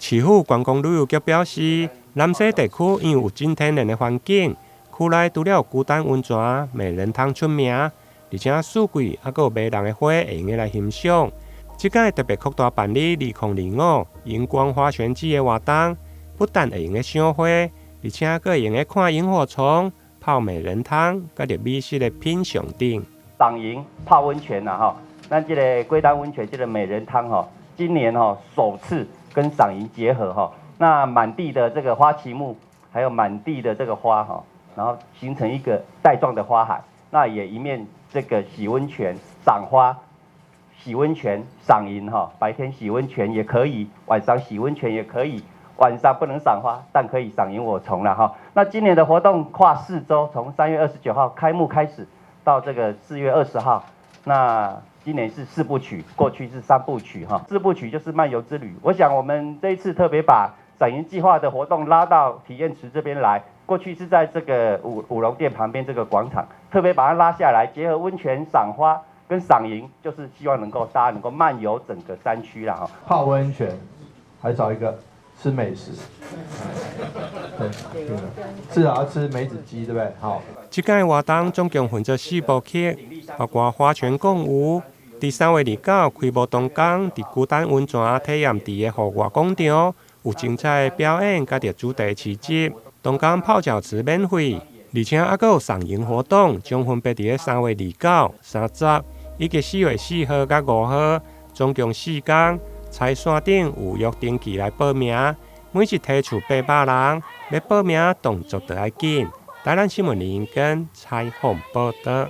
市府观光旅游局表示，南西地区因为有真天然的环境，区内除了有孤单温泉、美人汤出名，而且四季还有迷人的花会用来欣赏。这届特别扩大办理2025荧光花旋季的活动，不但会用来赏花，而且还会用来看萤火虫、泡美人汤，甲着美食的品尝等。赏萤、泡温泉哈，咱这个龟丹温泉这个美人汤哈，今年首次跟赏萤结合哈，那满地的这个花旗木，还有满地的这个花哈，然后形成一个带状的花海，那也一面这个洗温泉、赏花、洗温泉、赏萤哈，白天洗温泉也可以，晚上洗温泉也可以，晚上不能赏花，但可以赏萤火虫了哈。那今年的活动跨4周，从3月29号开幕开始，到这个4月20号，那今年是4部曲，过去是3部曲哈。4部曲就是漫游之旅。我想我们这一次特别把赏萤计划的活动拉到体验池这边来，过去是在这个五龙店旁边这个广场，特别把它拉下来，结合温泉、赏花跟赏萤，就是希望大家能够漫游整个山区啦哈。泡温泉，还找一个吃美食，对，至少要吃梅子鸡，对不对？好。这届活动总共分做4部曲，包括花拳共舞。第3月29开幕动工，伫孤单温泉体验池的户外广场有精彩的表演，甲着主题市集。动工泡脚池免费，而且还有赏萤活动，将分别伫3月29、30以及4月4号甲5号，总共4天。菜线顶有约登记来报名，每一梯厝800人，要报名动作就要紧。台南新闻林跟采访报道。